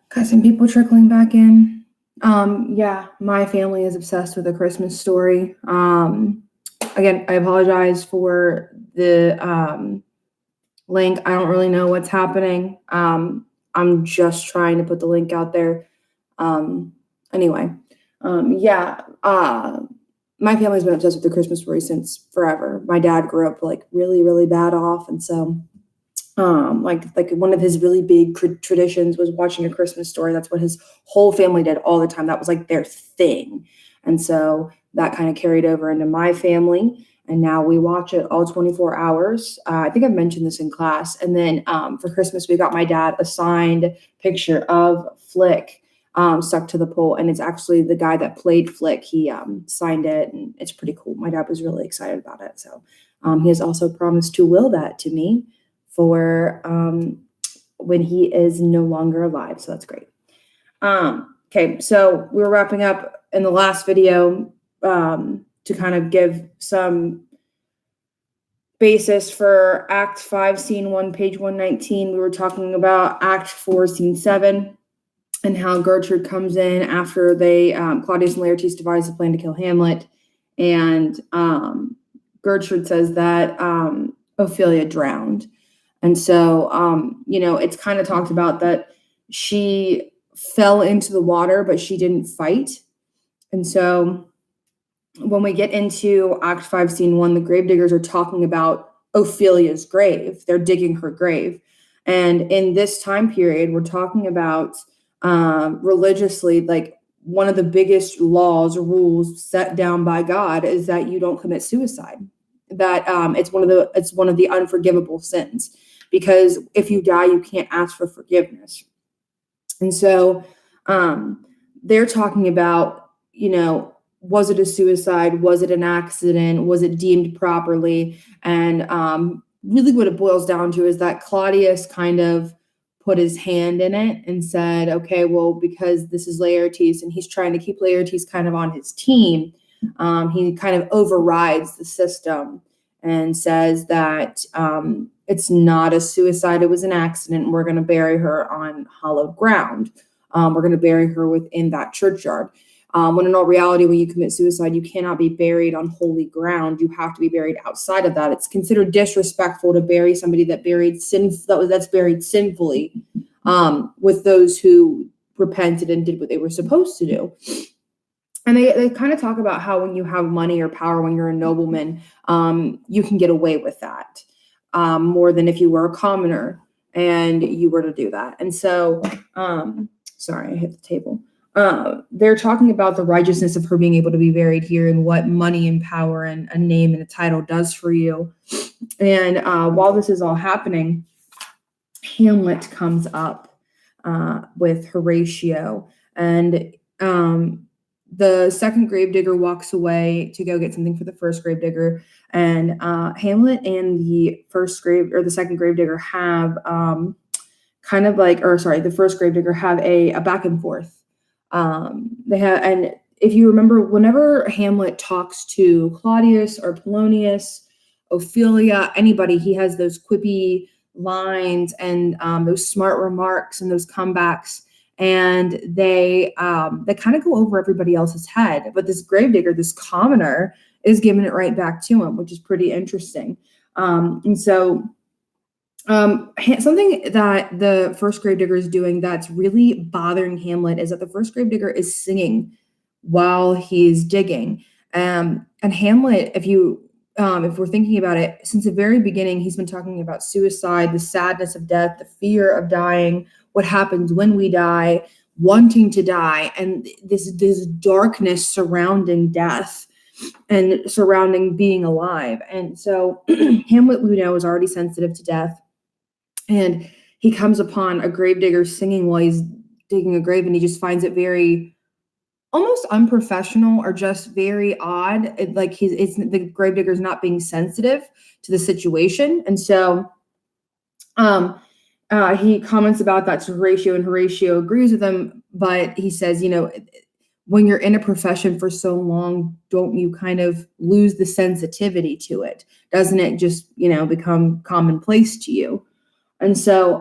Got some people trickling back in. Yeah, my family is obsessed with A Christmas Story. Again, I apologize for the link. I don't really know what's happening. I'm just trying to put the link out there. Anyway, yeah, my family's been obsessed with The Christmas Story since forever. My dad grew up like really, really bad off, and so like one of his really big traditions was watching A Christmas Story. That's what his whole family did all the time. That was like their thing. And so that kind of carried over into my family. And now we watch it all 24 hours. I think I mentioned this in class. And then for Christmas, we got my dad a signed picture of Flick stuck to the pole. And it's actually the guy that played Flick. He signed it, and it's pretty cool. My dad was really excited about it. So he has also promised to will that to me for when he is no longer alive. So that's great. Okay, so we were wrapping up in the last video to kind of give some basis for Act 5, Scene 1, page 119. We were talking about Act 4, Scene 7, and how Gertrude comes in after they, Claudius and Laertes devise a plan to kill Hamlet. And Gertrude says that Ophelia drowned. And so, it's kind of talked about that she fell into the water, but she didn't fight. And so when we get into Act 5, Scene 1, the gravediggers are talking about Ophelia's grave. They're digging her grave. And in this time period, we're talking about religiously, like one of the biggest laws or rules set down by God is that you don't commit suicide. That it's one of the unforgivable sins, because if you die, you can't ask for forgiveness. And so they're talking about, was it a suicide? Was it an accident? Was it deemed properly? And really what it boils down to is that Claudius kind of put his hand in it and said, okay, well, because this is Laertes and he's trying to keep Laertes kind of on his team, he kind of overrides the system and says that it's not a suicide, it was an accident. We're going to bury her on hallowed ground. We're going to bury her within that churchyard. When in all reality, when you commit suicide, you cannot be buried on holy ground. You have to be buried outside of that. It's considered disrespectful to bury somebody that's buried sinfully with those who repented and did what they were supposed to do. And they kind of talk about how when you have money or power, when you're a nobleman, you can get away with that more than if you were a commoner and you were to do that. And so, sorry, I hit the table. They're talking about the righteousness of her being able to be buried here and what money and power and a name and a title does for you. And while this is all happening, Hamlet comes up with Horatio, and the second gravedigger walks away to go get something for the first gravedigger, and Hamlet and the second gravedigger have the first gravedigger have a back and forth. And if you remember, whenever Hamlet talks to Claudius or Polonius, Ophelia, anybody, he has those quippy lines and those smart remarks and those comebacks, and they kind of go over everybody else's head. But this gravedigger, this commoner, is giving it right back to him, which is pretty interesting. And so something that the first gravedigger is doing that's really bothering Hamlet is that the first gravedigger is singing while he's digging. And Hamlet, if we're thinking about it, since the very beginning, he's been talking about suicide, the sadness of death, the fear of dying, what happens when we die, wanting to die, and this darkness surrounding death and surrounding being alive. And so Hamlet, we know, is already sensitive to death. And he comes upon a gravedigger singing while he's digging a grave, and he just finds it very almost unprofessional or just very odd. The gravedigger's not being sensitive to the situation. And so he comments about that to Horatio, and Horatio agrees with him, but he says, when you're in a profession for so long, don't you kind of lose the sensitivity to it? Doesn't it just, become commonplace to you? And so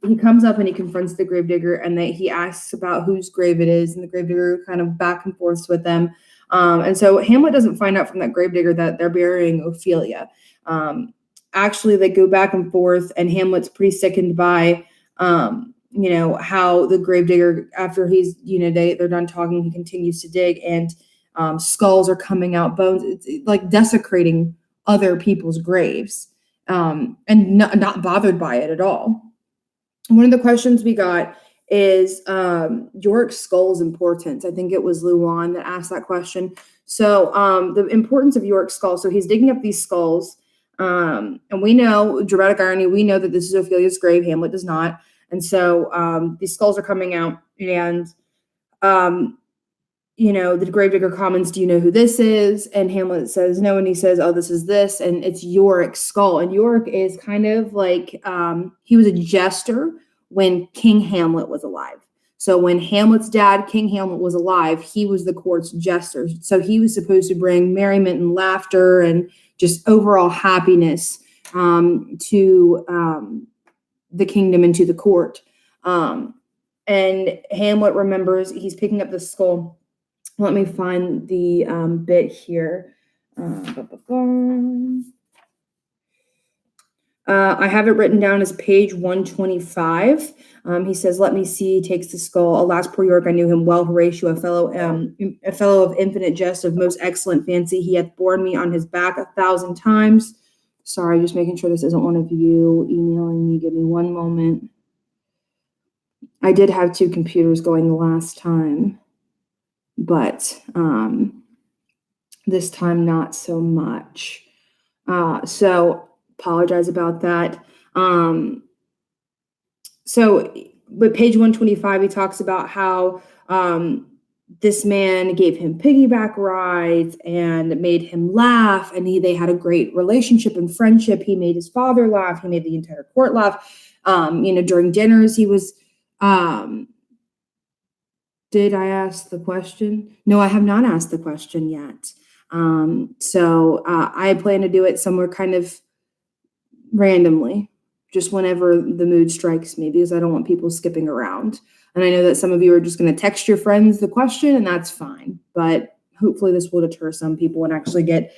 he comes up and he confronts the gravedigger, and he asks about whose grave it is, and the gravedigger kind of back and forth with them. And so Hamlet doesn't find out from that gravedigger that they're burying Ophelia. Actually, they go back and forth, and Hamlet's pretty sickened by, how the gravedigger, after he's, they're done talking, he continues to dig, and skulls are coming out, bones. It's like desecrating other people's graves, and not bothered by it at all. One of the questions we got is Yorick's skull's importance. I think it was Luan that asked that question. So the importance of Yorick's skull. So he's digging up these skulls. And we know, dramatic irony, we know that this is Ophelia's grave. Hamlet does not. And so these skulls are coming out, and, the gravedigger comments, do you know who this is? And Hamlet says no. And he says, oh, this is this. And it's Yorick's skull. And Yorick is kind of like, he was a jester when King Hamlet was alive. So when Hamlet's dad, King Hamlet, was alive, he was the court's jester. So he was supposed to bring merriment and laughter and just overall happiness to the kingdom and to the court. And Hamlet remembers, he's picking up the skull. Let me find the bit here. I have it written down as page 125. He says, let me see, he takes the skull. Alas, poor Yorick, I knew him well, Horatio, a fellow of infinite jest, of most excellent fancy. He hath borne me on his back 1,000 times. Sorry, just making sure this isn't one of you emailing me. Give me one moment. I did have 2 computers going the last time, but this time not so much. So apologize about that. But page 125, he talks about how this man gave him piggyback rides and made him laugh, and they had a great relationship and friendship. He made his father laugh. He made the entire court laugh. During dinners, he was. Did I ask the question? No, I have not asked the question yet. So I plan to do it somewhere kind of randomly, just whenever the mood strikes me, because I don't want people skipping around. And I know that some of you are just going to text your friends the question, and that's fine. But hopefully this will deter some people and actually get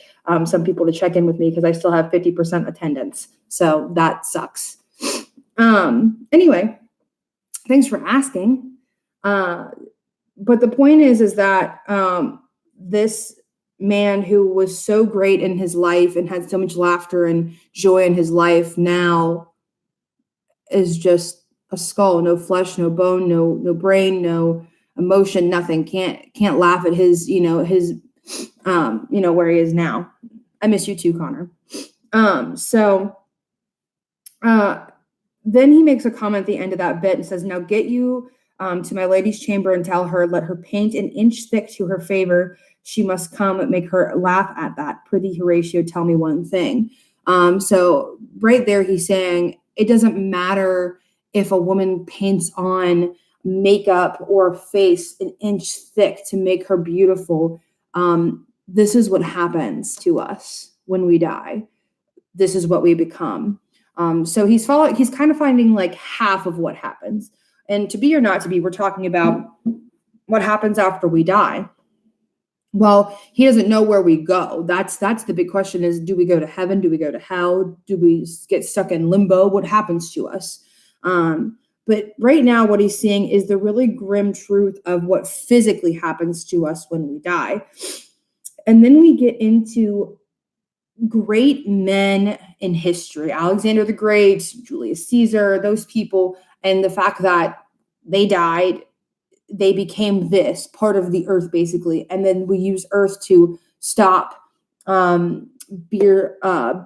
some people to check in with me, because I still have 50% attendance. So that sucks. Anyway, thanks for asking. But the point is that this man who was so great in his life and had so much laughter and joy in his life now is just a skull, no flesh, no bone, no brain, no emotion, nothing. Can't laugh at his where he is now. I miss you too, Connor. Then he makes a comment at the end of that bit and says, now get you to my lady's chamber and tell her, let her paint an inch thick to her favor. She must come, make her laugh at that. Prithee, Horatio, tell me one thing. So right there, he's saying it doesn't matter if a woman paints on makeup or face an inch thick to make her beautiful. This is what happens to us when we die. This is what we become. So he's kind of finding like half of what happens. And to be or not to be, we're talking about what happens after we die. Well, he doesn't know where we go. That's the big question is, do we go to heaven? Do we go to hell? Do we get stuck in limbo? What happens to us? But right now, what he's seeing is the really grim truth of what physically happens to us when we die. And then we get into great men in history, Alexander the Great, Julius Caesar, those people, and the fact that they died, they became this part of the earth, basically. And then we use earth to stop beer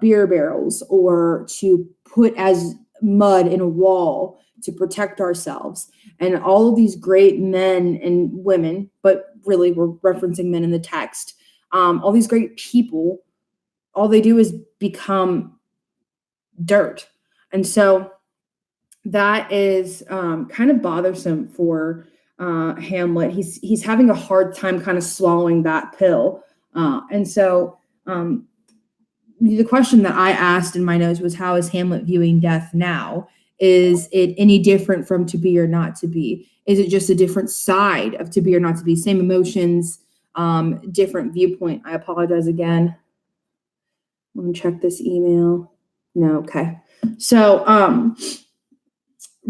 barrels, or to put as mud in a wall to protect ourselves. And all of these great men and women, but really we're referencing men in the text, all these great people, all they do is become dirt. And so that is kind of bothersome for Hamlet. He's having a hard time kind of swallowing that pill. And so the question that I asked in my notes was, how is Hamlet viewing death now? Is it any different from To Be or Not to Be? Is it just a different side of To Be or Not to Be? Same emotions, different viewpoint. I apologize again. Let me check this email. No, okay. So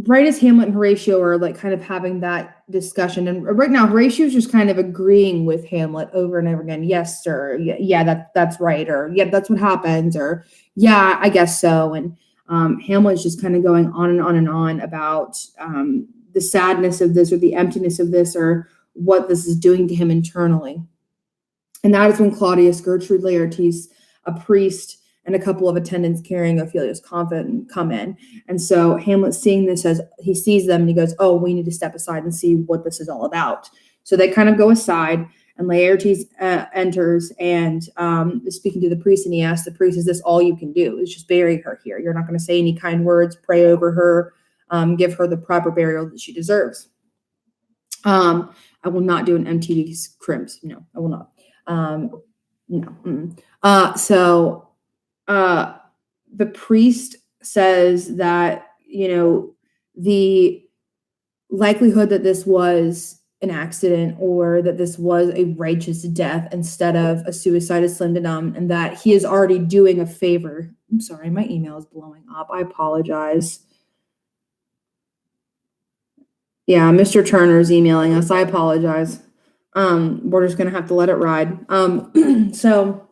right as Hamlet and Horatio are like kind of having that discussion, and right now Horatio's just kind of agreeing with Hamlet over and over again. Yes, sir. Yeah, that's right. Or yeah, that's what happens. Or yeah, I guess so. And Hamlet's just kind of going on and on and on about the sadness of this, or the emptiness of this, or what this is doing to him internally. And that is when Claudius, Gertrude, Laertes, a priest, and a couple of attendants carrying Ophelia's coffin come in. And so Hamlet, seeing this, as he sees them, and he goes, oh, we need to step aside and see what this is all about. So they kind of go aside, and Laertes enters and is speaking to the priest, and he asks the priest, is this all you can do? Is just bury her here? You're not going to say any kind words, pray over her, give her the proper burial that she deserves. I will not do an MTV Crimps. No, I will not. No. So the priest says that, the likelihood that this was an accident, or that this was a righteous death instead of a suicide, is slim to none, and that he is already doing a favor. I'm sorry, my email is blowing up. I apologize. Yeah, Mr. Turner's emailing us. I apologize. We're just going to have to let it ride. So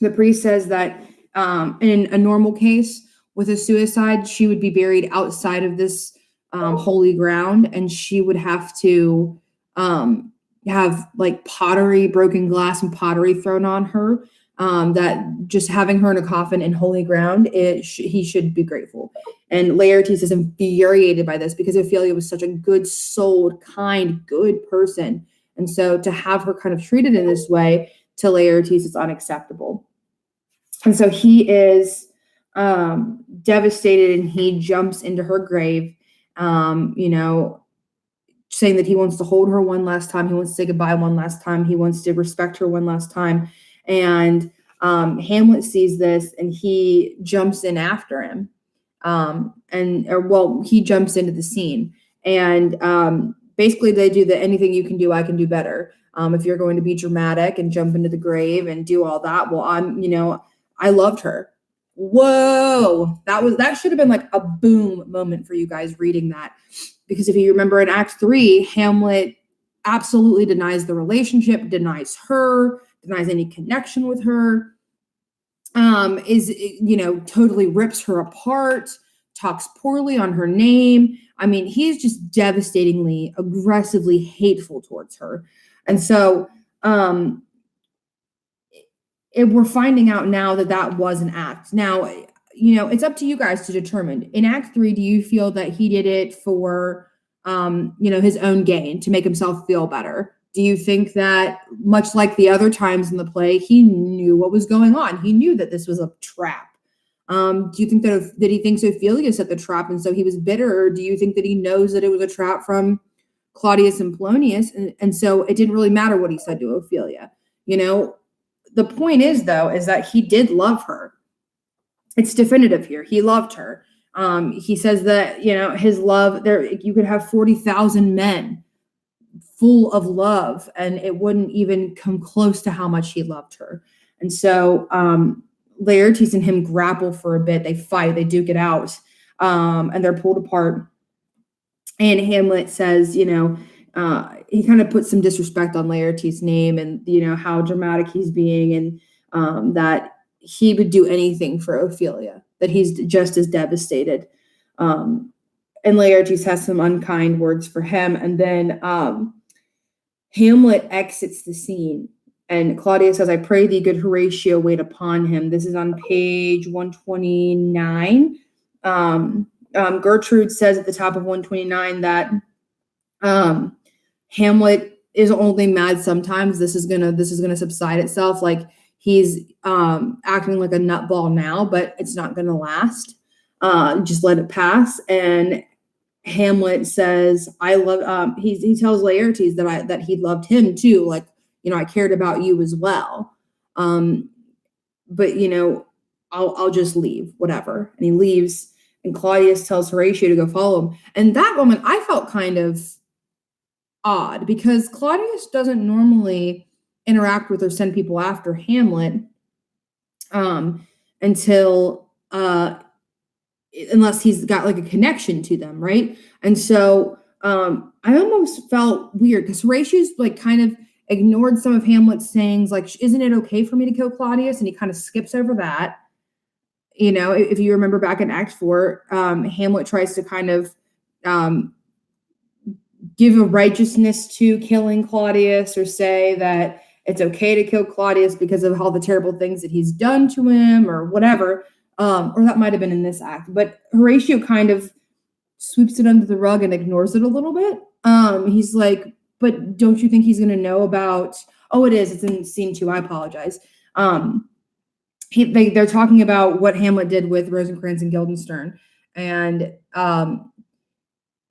the priest says that in a normal case with a suicide, she would be buried outside of this holy ground, and she would have to have like pottery, broken glass and pottery thrown on her. That just having her in a coffin in holy ground, he should be grateful. And Laertes is infuriated by this, because Ophelia was such a good-souled, kind, good person. And so to have her kind of treated in this way to Laertes is unacceptable. And so he is devastated, and he jumps into her grave, saying that he wants to hold her one last time. He wants to say goodbye one last time. He wants to respect her one last time. And Hamlet sees this, and he jumps in after him. He jumps into the scene, and basically they do the anything you can do, I can do better. If you're going to be dramatic and jump into the grave and do all that, well, I loved her. Whoa, that should have been like a boom moment for you guys reading that, because if you remember in Act 3, Hamlet absolutely denies the relationship, denies her, denies any connection with her, totally rips her apart, talks poorly on her name. I mean, he's just devastatingly, aggressively hateful towards her. And so we're finding out now that was an act. Now, it's up to you guys to determine. In Act 3, do you feel that he did it for, his own gain, to make himself feel better? Do you think that, much like the other times in the play, he knew what was going on? He knew that this was a trap. Do you think that he thinks Ophelia set the trap, and so he was bitter? Or do you think that he knows that it was a trap from Claudius and Polonius, and so it didn't really matter what he said to Ophelia? The point is, though, is that he did love her. It's definitive here. He loved her. He says that, his love, you could have 40,000 men full of love, and it wouldn't even come close to how much he loved her. And so Laertes and him grapple for a bit. They fight, they duke it out, and they're pulled apart. And Hamlet says, he kind of puts some disrespect on Laertes' name, and, how dramatic he's being, and that he would do anything for Ophelia, that he's just as devastated. And Laertes has some unkind words for him. And then Hamlet exits the scene, and Claudius says, I pray thee, good Horatio, wait upon him. This is on page 129. Gertrude says at the top of 129 that Hamlet is only mad sometimes. This is gonna subside itself. Like, he's acting like a nutball now, but it's not gonna last. just let it pass. And Hamlet says, I love, he tells Laertes that he loved him too. Like, I cared about you as well. But I'll just leave, whatever. And he leaves, and Claudius tells Horatio to go follow him. And that moment I felt kind of odd, because Claudius doesn't normally interact with or send people after Hamlet until unless he's got like a connection to them, right? And so I almost felt weird because Horatio's like kind of ignored some of Hamlet's sayings, like, isn't it okay for me to kill Claudius? And he kind of skips over that. If you remember back in Act 4, Hamlet tries to kind of give a righteousness to killing Claudius, or say that it's okay to kill Claudius because of all the terrible things that he's done to him, or whatever. Or that might have been in this act. But Horatio kind of sweeps it under the rug and ignores it a little bit. He's like, but don't you think he's going to know about... Oh, it's in scene 2. I apologize. They're talking about what Hamlet did with Rosencrantz and Guildenstern. And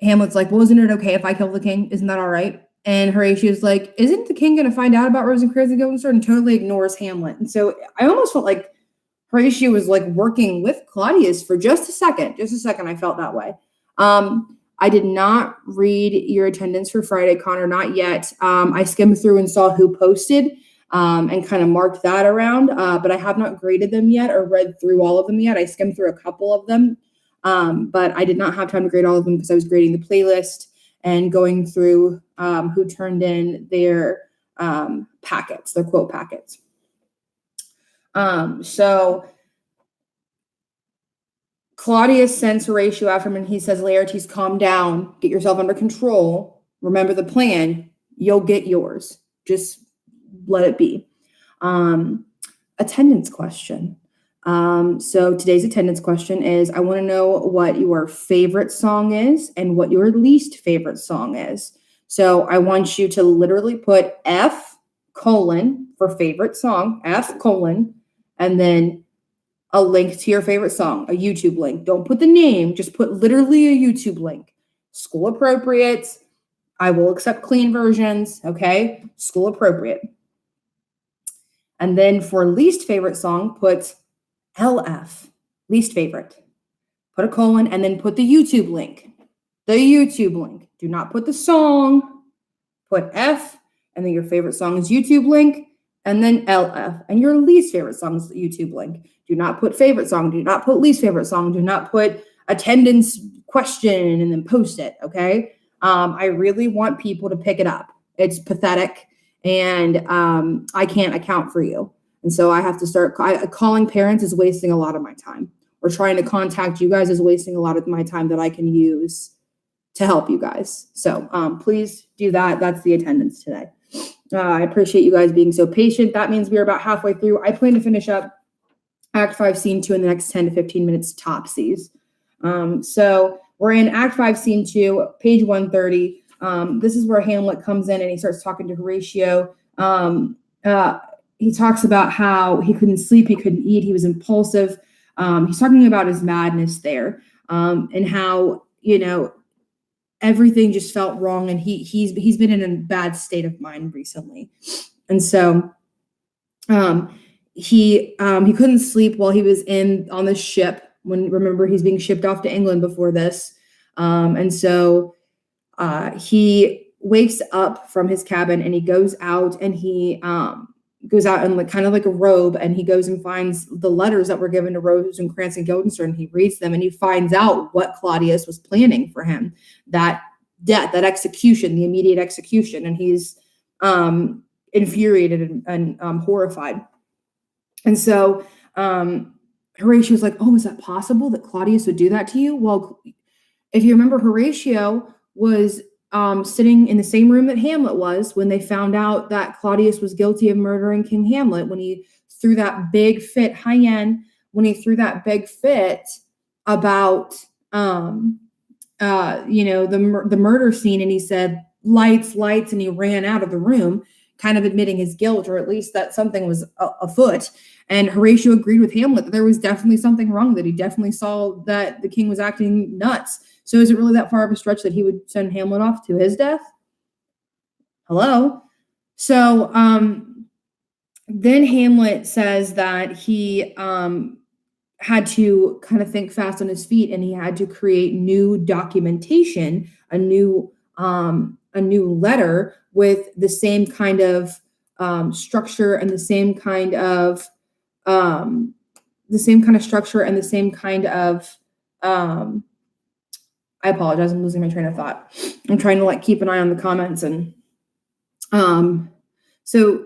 Hamlet's like, well, isn't it okay if I kill the king? Isn't that all right? And Horatio's like, isn't the king going to find out about Rosencrantz and Guildenstern? And totally ignores Hamlet. And so I almost felt like Horatio was like working with Claudius for just a second. I felt that way. I did not read your attendance for Friday, Connor, not yet. I skimmed through and saw who posted and kind of marked that around, but I have not graded them yet or read through all of them yet. I skimmed through a couple of them, but I did not have time to grade all of them because I was grading the playlist and going through who turned in their packets, their quote packets. So Claudius sends Horatio after him, and he says, Laertes, calm down, get yourself under control. Remember the plan. You'll get yours. Just let it be. Attendance question. So today's attendance question is, I want to know what your favorite song is and what your least favorite song is. So I want you to literally put F: for favorite song, F:, and then a link to your favorite song, a YouTube link. Don't put the name, just put literally a YouTube link. School appropriate. I will accept clean versions, okay? School appropriate. And then for least favorite song, put LF, least favorite. Put a colon and then put the YouTube link. The YouTube link. Do not put the song. Put F, and then your favorite song is YouTube link, and then LF. And your least favorite song is the YouTube link. Do not put favorite song. Do not put least favorite song. Do not put attendance question and then post it, okay? I really want people to pick it up. It's pathetic, and I can't account for you. And so I have to start calling parents is wasting a lot of my time. Or trying to contact you guys is wasting a lot of my time that I can use to help you guys. So please do that. That's the attendance today. I appreciate you guys being so patient. That means we're about halfway through. I plan to finish up Act 5, Scene 2 in the next 10 to 15 minutes topsies. So we're in Act 5, Scene 2, page 130. This is where Hamlet comes in and he starts talking to Horatio. He talks about how he couldn't sleep, he couldn't eat, he was impulsive. He's talking about his madness there, and how, everything just felt wrong, and he's been in a bad state of mind recently. And so he couldn't sleep while he was on the ship. Remember, he's being shipped off to England before this. And so he wakes up from his cabin and he goes out, and he goes out in kind of like a robe, and he goes and finds the letters that were given to Rosencrantz and Guildenstern. He reads them and he finds out what Claudius was planning for him, that death, that execution, the immediate execution. And he's infuriated and horrified. And so Horatio's like, oh, is that possible that Claudius would do that to you? Well, if you remember, Horatio was sitting in the same room that Hamlet was when they found out that Claudius was guilty of murdering King Hamlet, when he threw that big fit, when he threw that big fit about, the murder scene, and he said, lights, and he ran out of the room. kind of admitting his guilt, or at least that something was afoot. And Horatio agreed with Hamlet that there was definitely something wrong, that he definitely saw that the king was acting nuts. So is it really that far of a stretch that he would send Hamlet off to his death? Hello? So then Hamlet says that he had to kind of think fast on his feet, and he had to create new documentation, a new letter with the same kind of structure and the same kind of structure and the same kind of I apologize, I'm losing my train of thought. I'm trying to like keep an eye on the comments. And so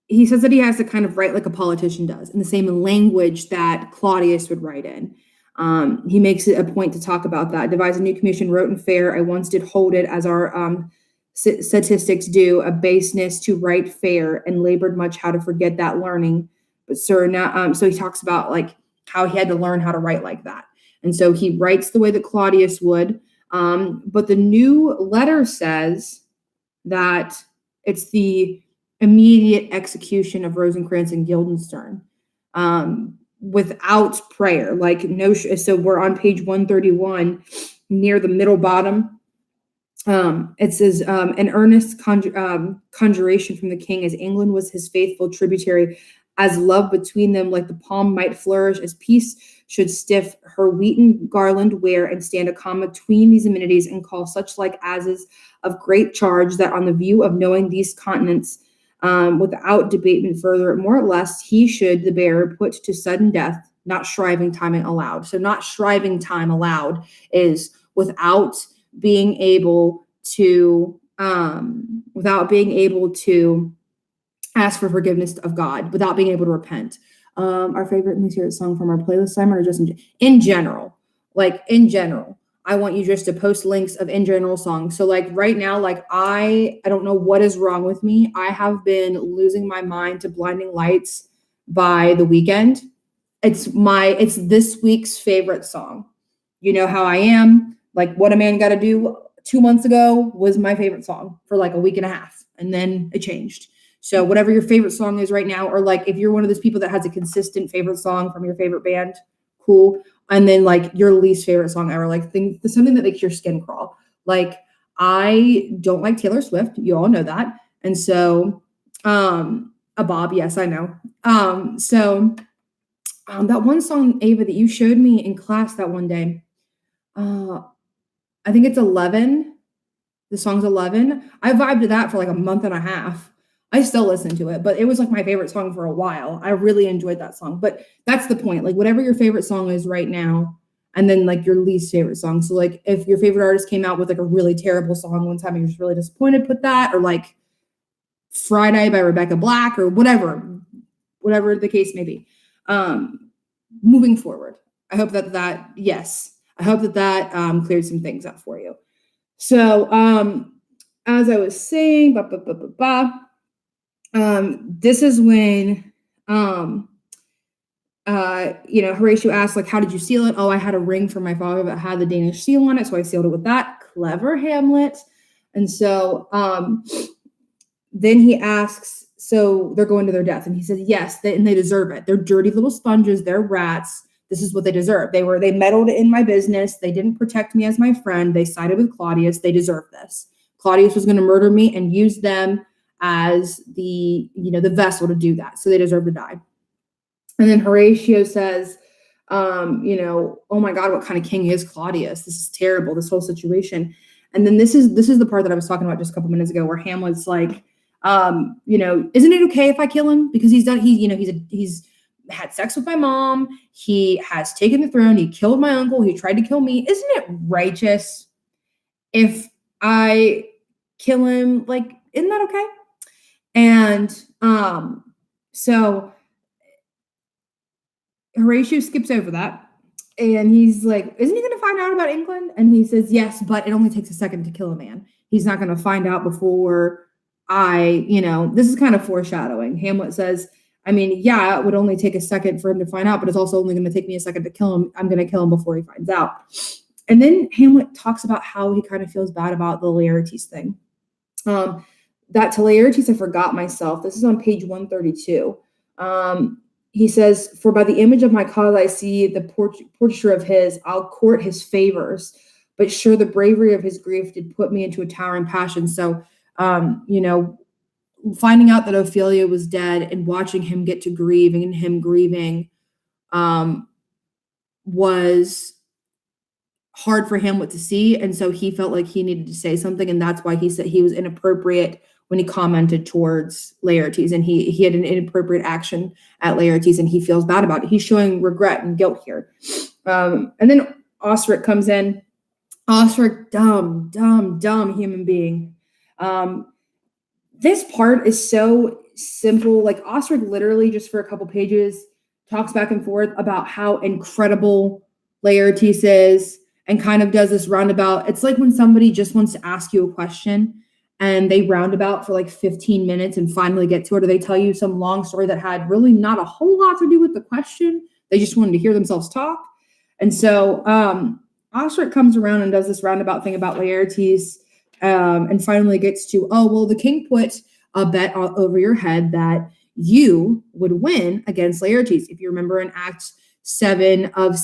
he says that he has to kind of write like a politician does, in the same language that Claudius would write in. He makes it a point to talk about that. Devise a new commission, rote and fair. I once did hold it, as our statistics do, a baseness to write fair, and labored much how to forget that learning. But sir, now, so he talks about like how he had to learn how to write like that. And so he writes the way that Claudius would. But the new letter says that it's the immediate execution of Rosencrantz and Guildenstern without prayer. Like no, so we're on page 131 near the middle bottom. It says an earnest conjuration from the king, as England was his faithful tributary, as love between them like the palm might flourish, as peace should stiff her wheaten garland wear, and stand a calm between these amenities, and call such like as is of great charge, that on the view of knowing these continents, without debatement further, more or less, he should the bearer put to sudden death, not shriving time allowed. So not shriving time allowed is without being able to ask for forgiveness of God, without being able to repent. Our favorite song from our playlist, Simon, or just in general, I want you just to post links of in general songs. So like right now, like I don't know what is wrong with me. I have been losing my mind to Blinding Lights by The Weeknd. It's this week's favorite song. You know how I am. Like What a Man Gotta Do 2 months ago was my favorite song for like a week and a half, and then it changed. So whatever your favorite song is right now, or like if you're one of those people that has a consistent favorite song from your favorite band, cool. And then like your least favorite song ever, like something that makes your skin crawl. Like I don't like Taylor Swift. You all know that. And so a Bob, yes, I know. That one song, Ava, that you showed me in class that one day, I think it's 11. The song's 11. I vibed to that for like a month and a half. I still listen to it, but it was like my favorite song for a while. I really enjoyed that song. But that's the point. Like whatever your favorite song is right now, and then like your least favorite song. So like if your favorite artist came out with like a really terrible song one time and you're just really disappointed, put that, or like Friday by Rebecca Black, or whatever the case may be. Moving forward, I hope that cleared some things up for you. So as I was saying, this is when Horatio asked, like, how did you seal it? Oh, I had a ring from my father that had the Danish seal on it, so I sealed it with that. Clever Hamlet. And so then he asks, so they're going to their death, and he says yes, and they deserve it. They're dirty little sponges, they're rats. This is what they deserve. They meddled in my business. They didn't protect me as my friend. They sided with Claudius. They deserve this. Claudius was going to murder me and use them as the vessel to do that. So they deserve to die. And then Horatio says, oh my God, what kind of king is Claudius? This is terrible, this whole situation. And then this is the part that I was talking about just a couple minutes ago, where Hamlet's like, isn't it okay if I kill him? Because he's had sex with my mom. He has taken the throne. He killed my uncle. He tried to kill me. Isn't it righteous if I kill him? Like, isn't that okay? And so Horatio skips over that, and he's like, isn't he going to find out about England? And he says, yes, but it only takes a second to kill a man. He's not going to find out before this is kind of foreshadowing. Hamlet says, I mean, yeah, it would only take a second for him to find out, but it's also only going to take me a second to kill him. I'm going to kill him before he finds out. And then Hamlet talks about how he kind of feels bad about the Laertes thing. that to Laertes I forgot myself. This is on page 132. He says, for by the image of my cause I see the portraiture of his, I'll court his favors. But sure, the bravery of his grief did put me into a towering passion. So, finding out that Ophelia was dead and watching him get to grieving and him grieving was hard for Hamlet to see. And so he felt like he needed to say something. And that's why he said he was inappropriate when he commented towards Laertes, and he had an inappropriate action at Laertes, and he feels bad about it. He's showing regret and guilt here. And then Osric comes in. Osric, dumb human being. This part is so simple. Like Osric literally just for a couple pages talks back and forth about how incredible Laertes is and kind of does this roundabout. It's like when somebody just wants to ask you a question and they roundabout for like 15 minutes and finally get to it, or they tell you some long story that had really not a whole lot to do with the question. They just wanted to hear themselves talk. And so Osric comes around and does this roundabout thing about Laertes, and finally gets to, the king put a bet over your head that you would win against Laertes. If you remember in Act 4,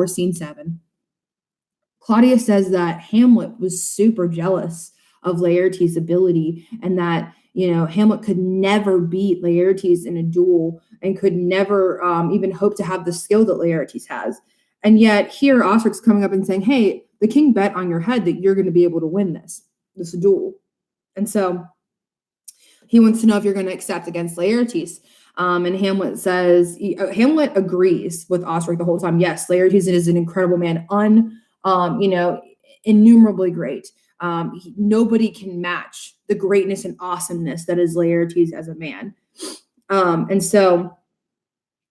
Scene 7, Claudius says that Hamlet was super jealous of Laertes' ability, and that Hamlet could never beat Laertes in a duel and could never even hope to have the skill that Laertes has. And yet here Osric's coming up and saying, hey, the king bet on your head that you're going to be able to win this duel. And so he wants to know if you're going to accept against Laertes. And Hamlet says, Hamlet agrees with Osric the whole time. Yes, Laertes is an incredible man, innumerably great. Nobody can match the greatness and awesomeness that is Laertes as a man. And so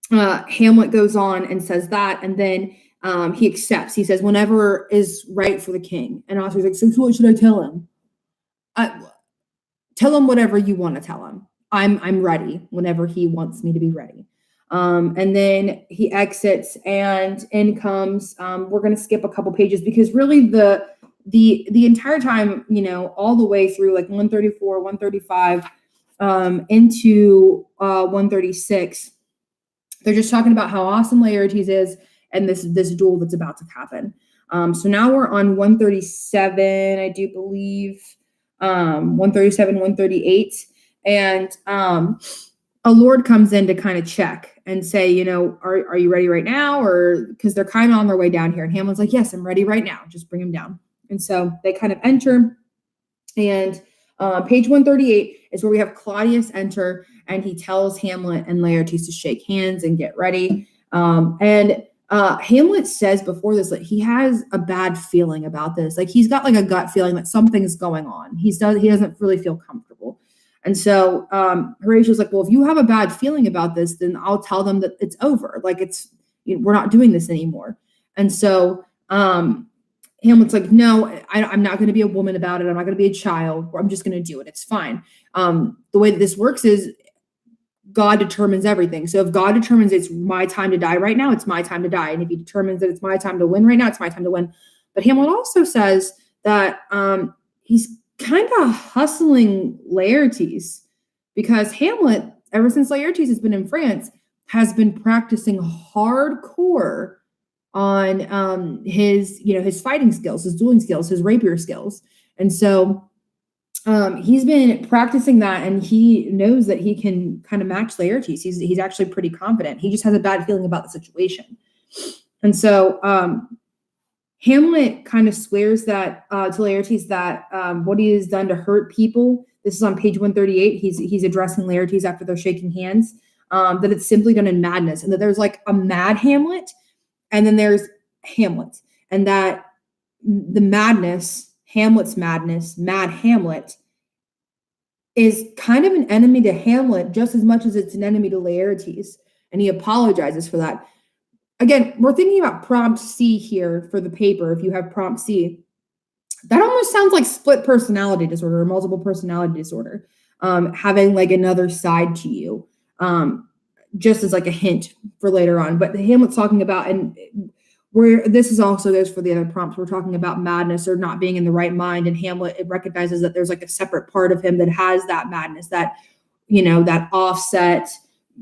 Hamlet goes on and says that, and then he accepts. He says, whenever is right for the king. And Osric's like, so what should I tell him? Tell him whatever you want to tell him. I'm ready whenever he wants me to be ready. And then he exits, and in comes, we're going to skip a couple pages because really the entire time, all the way through like 134, 135, into 136, they're just talking about how awesome Laertes is and this duel that's about to happen. So now we're on 137, I do believe, 137, 138. And a lord comes in to kind of check and say, are you ready right now? Or because they're kind of on their way down here. And Hamlet's like, yes, I'm ready right now. Just bring him down. And so they kind of enter. And page 138 is where we have Claudius enter, and he tells Hamlet and Laertes to shake hands and get ready. And Hamlet says before this that he has a bad feeling about this. Like he's got like a gut feeling that something's going on. He doesn't really feel comfortable. And so Horatio's like, well, if you have a bad feeling about this, then I'll tell them that it's over. Like we're not doing this anymore. And so Hamlet's like, no, I'm not going to be a woman about it. I'm not going to be a child. I'm just going to do it. It's fine. The way that this works is God determines everything. So if God determines it's my time to die right now, it's my time to die. And if he determines that it's my time to win right now, it's my time to win. But Hamlet also says that he's kind of hustling Laertes, because Hamlet, ever since Laertes has been in France, has been practicing hardcore on his fighting skills, his dueling skills, his rapier skills. And so he's been practicing that, and he knows that he can kind of match Laertes. He's actually pretty confident. He just has a bad feeling about the situation. And so Hamlet kind of swears that to Laertes that what he has done to hurt people. This is on page 138. He's addressing Laertes after they're shaking hands. That it's simply done in madness, and that there's like a mad Hamlet, and then there's Hamlet, and that the madness, Hamlet's madness, mad Hamlet, is kind of an enemy to Hamlet just as much as it's an enemy to Laertes, and he apologizes for that. Again, we're thinking about prompt C here for the paper. If you have prompt C, that almost sounds like split personality disorder or multiple personality disorder, having like another side to you, just as like a hint for later on. But Hamlet's talking about, and where this is also goes for the other prompts. We're talking about madness or not being in the right mind, and Hamlet, it recognizes that there's like a separate part of him that has that madness, that, that offset,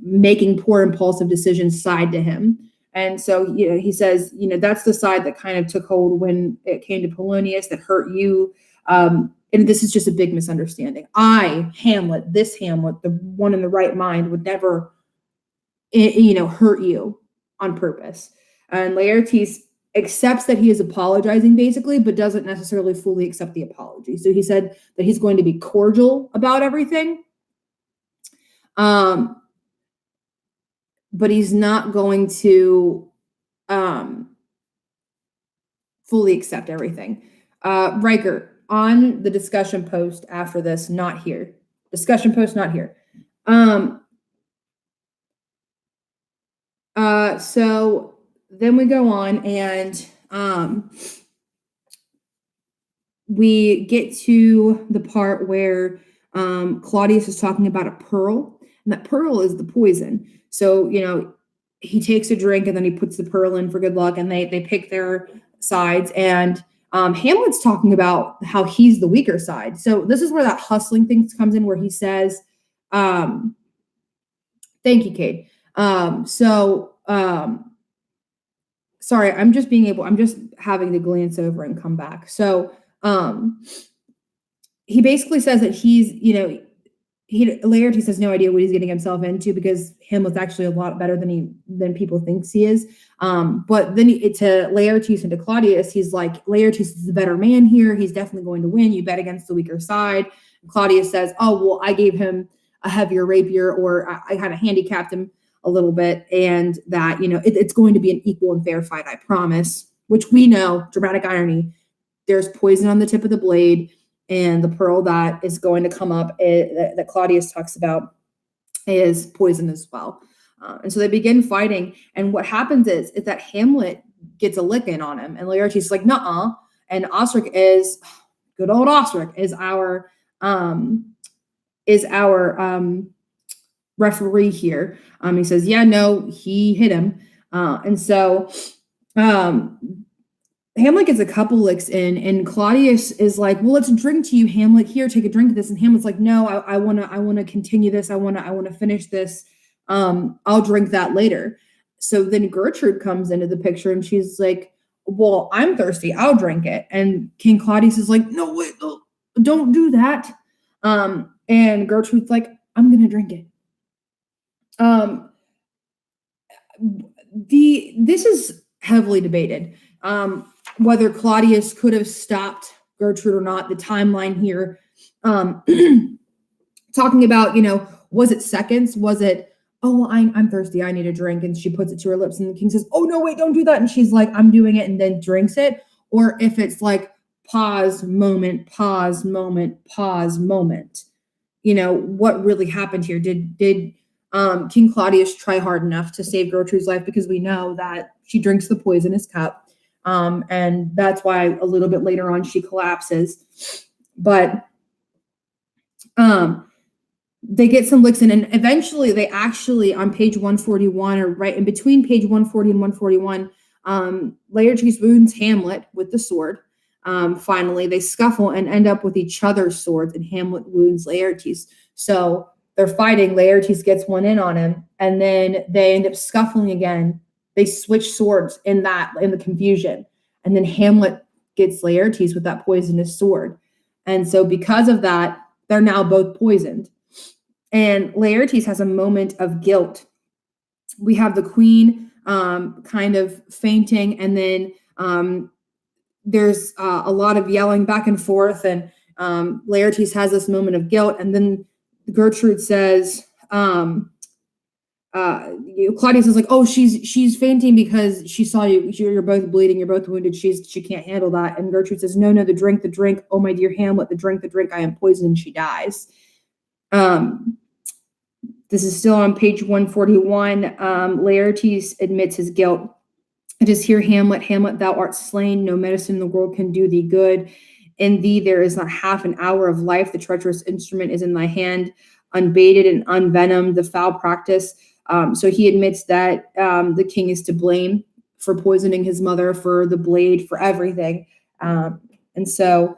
making poor impulsive decisions side to him. And so, he says, that's the side that kind of took hold when it came to Polonius, that hurt you. And this is just a big misunderstanding. Hamlet, the one in the right mind, would never, hurt you on purpose. And Laertes accepts that he is apologizing basically, but doesn't necessarily fully accept the apology. So he said that he's going to be cordial about everything. But he's not going to fully accept everything. Riker, on the discussion post after this, not here. Discussion post, not here. So then we go on and we get to the part where Claudius is talking about a pearl, and that pearl is the poison. So, he takes a drink and then he puts the pearl in for good luck, and they pick their sides. And Hamlet's talking about how he's the weaker side. So this is where that hustling thing comes in, where he says, thank you, Cade. Sorry, I'm just having to glance over and come back. So he basically says that Laertes has no idea what he's getting himself into, because Hamlet's actually a lot better than people thinks he is. But then to Laertes and to Claudius, he's like, Laertes is the better man here. He's definitely going to win. You bet against the weaker side. And Claudius says, oh, well, I gave him a heavier rapier, or I kind of handicapped him a little bit, and that, it's going to be an equal and fair fight, I promise. Which we know, dramatic irony, there's poison on the tip of the blade, and the pearl that is going to come up that Claudius talks about is poison as well. And so they begin fighting, and what happens is that Hamlet gets a lick in on him, and Laertes is like, nuh-uh. And Osric good old Osric is our referee here. He says, yeah, no, he hit him. And so Hamlet gets a couple licks in, and Claudius is like, well, let's drink to you, Hamlet. Here, take a drink of this. And Hamlet's like, no, I want to continue this. I want to finish this. I'll drink that later. So then Gertrude comes into the picture, and she's like, well, I'm thirsty. I'll drink it. And King Claudius is like, no, wait, no, don't do that. And Gertrude's like, I'm going to drink it. This is heavily debated. Whether Claudius could have stopped Gertrude or not, the timeline here, talking about, was it seconds? Was it, oh, well, I'm thirsty, I need a drink, and she puts it to her lips, and the king says, oh, no, wait, don't do that, and she's like, I'm doing it, and then drinks it? Or if it's like pause, moment, pause, moment, pause, moment. What really happened here? Did King Claudius try hard enough to save Gertrude's life? Because we know that she drinks the poisonous cup. And that's why a little bit later on she collapses. But they get some licks in, and eventually they actually, on page 141, or right in between page 140 and 141, Laertes wounds Hamlet with the sword. Finally, they scuffle and end up with each other's swords, and Hamlet wounds Laertes. So they're fighting. Laertes gets one in on him, and then they end up scuffling again. They switch swords in the confusion, and then Hamlet gets Laertes with that poisonous sword. And so because of that, they're now both poisoned. And Laertes has a moment of guilt. We have the queen kind of fainting, and then there's a lot of yelling back and forth, and Laertes has this moment of guilt, and then Gertrude says, Claudius is like, oh, she's fainting because she saw you. You're both bleeding. You're both wounded. She can't handle that. And Gertrude says, no, the drink. Oh, my dear Hamlet, the drink. I am poisoned. She dies. This is still on page 141. Laertes admits his guilt. It is here, Hamlet, thou art slain. No medicine in the world can do thee good. In thee there is not half an hour of life. The treacherous instrument is in thy hand, unbaited and unvenomed, the foul practice. So he admits that the king is to blame. for poisoning his mother, for the blade, for everything. And so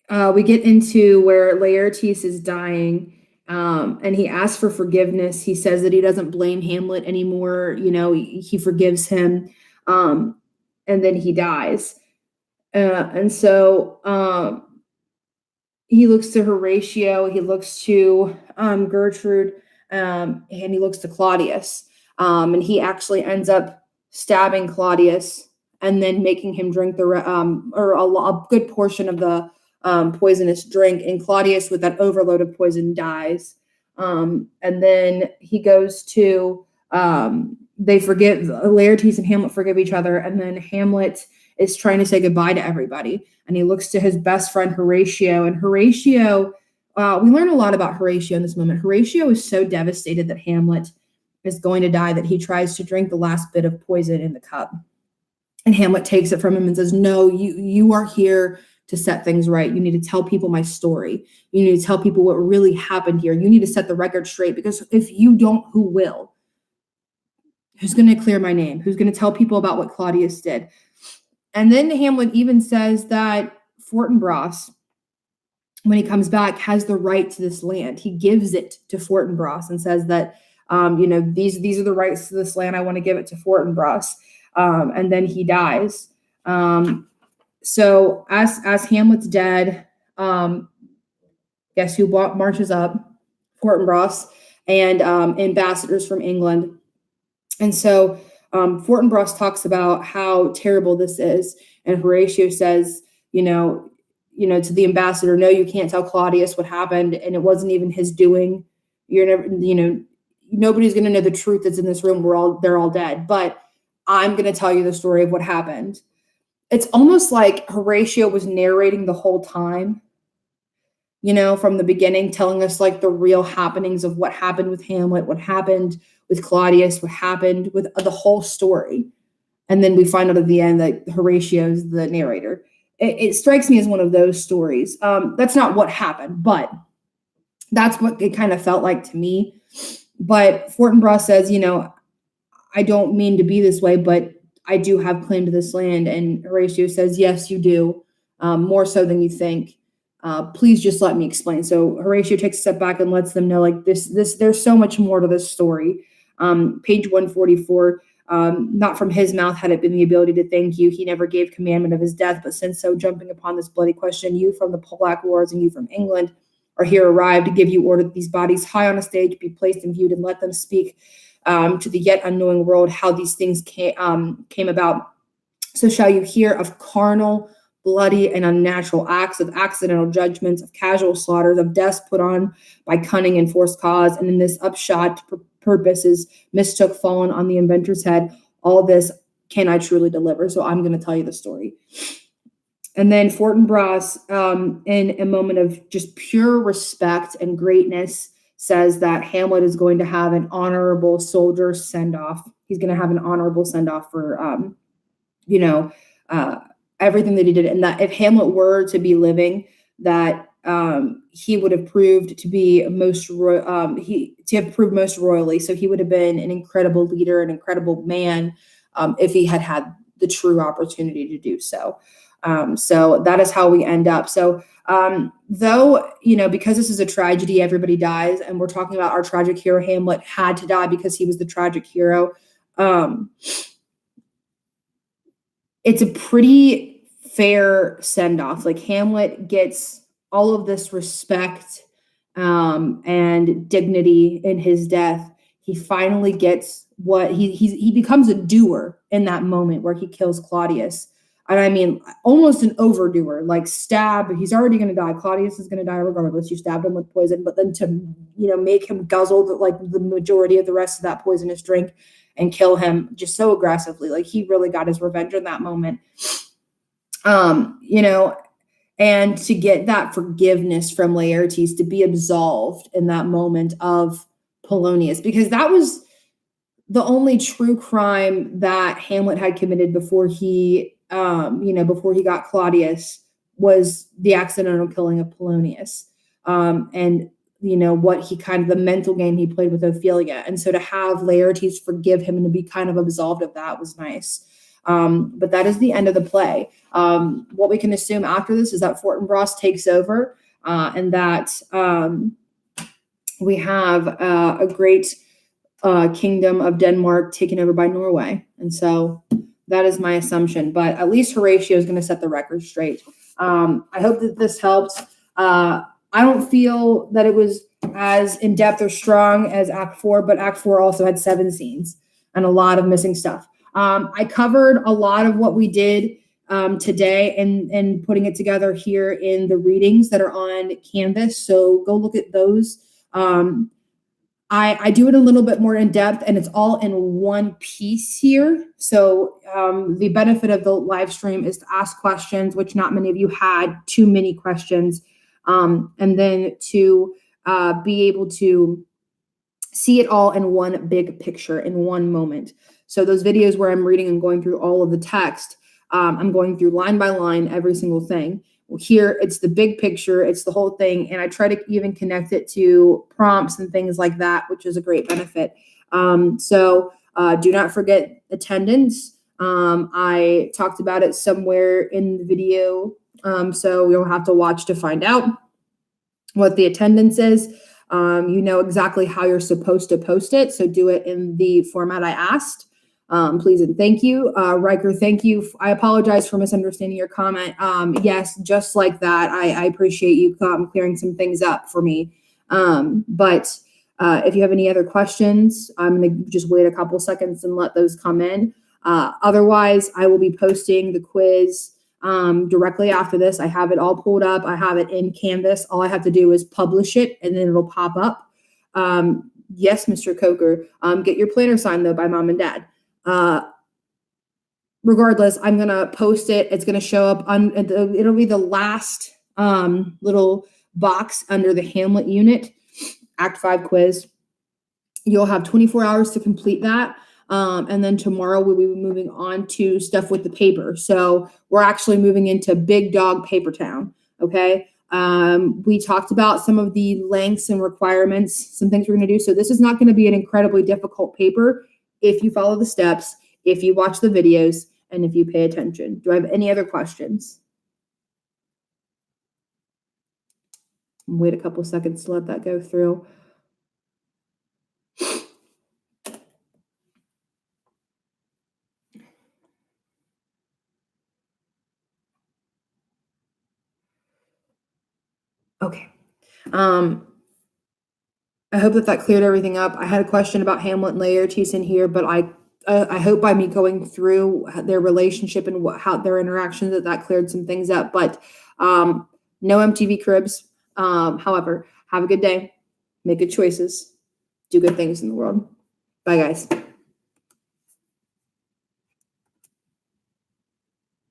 we get into where Laertes is dying, and he asks for forgiveness. He says that he doesn't blame Hamlet anymore. He forgives him, and then he dies. And so he looks to Horatio, he looks to Gertrude, and he looks to Claudius. And he actually ends up stabbing Claudius and then making him drink a good portion of the poisonous drink. And Claudius, with that overload of poison, dies. And then he goes to, Laertes and Hamlet forgive each other. And then Hamlet is trying to say goodbye to everybody. And he looks to his best friend, Horatio. And Horatio, we learn a lot about Horatio in this moment. Horatio is so devastated that Hamlet is going to die that he tries to drink the last bit of poison in the cup. And Hamlet takes it from him and says, no, you are here to set things right. You need to tell people my story. You need to tell people what really happened here. You need to set the record straight, because if you don't, who will? Who's going to clear my name? Who's going to tell people about what Claudius did? And then Hamlet even says that Fortinbras, when he comes back, has the right to this land. He gives it to Fortinbras and says that, these are the rights to this land. I want to give it to Fortinbras. And then he dies. So as Hamlet's dead, guess who marches up? Fortinbras and ambassadors from England. And so Fortinbras talks about how terrible this is. And Horatio says, to the ambassador, no, you can't tell Claudius what happened. And it wasn't even his doing. Nobody's going to know the truth that's in this room. They're all dead. But I'm going to tell you the story of what happened. It's almost like Horatio was narrating the whole time, from the beginning, telling us like the real happenings of what happened with Hamlet, what happened with Claudius, what happened with the whole story. And then we find out at the end that Horatio's the narrator. It strikes me as one of those stories. That's not what happened, but that's what it kind of felt like to me. But Fortinbras says, I don't mean to be this way, but I do have claim to this land. And Horatio says, yes, you do, more so than you think. Please just let me explain. So Horatio takes a step back and lets them know, like, there's so much more to this story. Page 144, not from his mouth had it been the ability to thank you. He never gave commandment of his death, but since so, jumping upon this bloody question, you from the Polack wars and you from England are here arrived to give you order that these bodies high on a stage be placed and viewed, and let them speak to the yet unknowing world how these things came about. So shall you hear of carnal, bloody, and unnatural acts, of accidental judgments, of casual slaughters, of deaths put on by cunning and forced cause, and in this upshot purposes mistook fallen on the inventor's head. All this can I truly deliver. So I'm going to tell you the story. And then Fortinbras, in a moment of just pure respect and greatness, says that Hamlet is going to have an honorable soldier send-off. He's going to have an honorable send-off for, everything that he did. And that if Hamlet were to be living, that he would have proved to be most royally. So he would have been an incredible leader, an incredible man, if he had had the true opportunity to do so. So that is how we end up. So though, because this is a tragedy, everybody dies, and we're talking about our tragic hero, Hamlet had to die because he was the tragic hero. It's a pretty fair send-off. Like, Hamlet gets all of this respect and dignity in his death. He finally gets what he becomes a doer in that moment where he kills Claudius. And I mean, almost an overdoer, like stab. He's already going to die. Claudius is going to die regardless. You stabbed him with poison, but then to, make him guzzle the majority of the rest of that poisonous drink and kill him just so aggressively. Like, he really got his revenge in that moment. And to get that forgiveness from Laertes, to be absolved in that moment of Polonius, because that was the only true crime that Hamlet had committed before he got Claudius, was the accidental killing of Polonius. And what he kind of the mental game he played with Ophelia. And so to have Laertes forgive him and to be kind of absolved of that was nice. But that is the end of the play. What we can assume after this is that Fortinbras takes over, and that we have a great kingdom of Denmark taken over by Norway. And so that is my assumption. But at least Horatio is going to set the record straight. I hope that this helped. I don't feel that it was as in-depth or strong as Act 4, but Act 4 also had 7 scenes and a lot of missing stuff. I covered a lot of what we did today and putting it together here in the readings that are on Canvas. So go look at those. I do it a little bit more in depth, and it's all in one piece here. So the benefit of the live stream is to ask questions, which not many of you had too many questions, and then to be able to see it all in one big picture in one moment. So those videos where I'm reading and going through all of the text, I'm going through line by line every single thing. Here, it's the big picture, it's the whole thing, and I try to even connect it to prompts and things like that, which is a great benefit. So do not forget attendance. I talked about it somewhere in the video, so you'll have to watch to find out what the attendance is. You know exactly how you're supposed to post it, so do it in the format I asked. Please and thank you. Riker, thank you. I apologize for misunderstanding your comment. Yes, just like that. I appreciate you clearing some things up for me. But if you have any other questions, I'm going to just wait a couple seconds and let those come in. Otherwise, I will be posting the quiz directly after this. I have it all pulled up. I have it in Canvas. All I have to do is publish it, and then it'll pop up. Yes, Mr. Coker. Get your planner signed, though, by mom and dad. Regardless, I'm going to post it. It's going to show up on, it'll be the last little box under the Hamlet unit, Act 5 quiz. You'll have 24 hours to complete that. And then tomorrow we'll be moving on to stuff with the paper. So we're actually moving into Big Dog Paper Town. Okay. We talked about some of the lengths and requirements, some things we're going to do. So this is not going to be an incredibly difficult paper if you follow the steps, if you watch the videos, and if you pay attention. Do I have any other questions? Wait a couple seconds to let that go through. Okay. I hope that cleared everything up. I had a question about Hamlet and Laertes in here, but I hope by me going through their relationship and how their interactions that cleared some things up. But no MTV Cribs. However, have a good day. Make good choices. Do good things in the world. Bye, guys.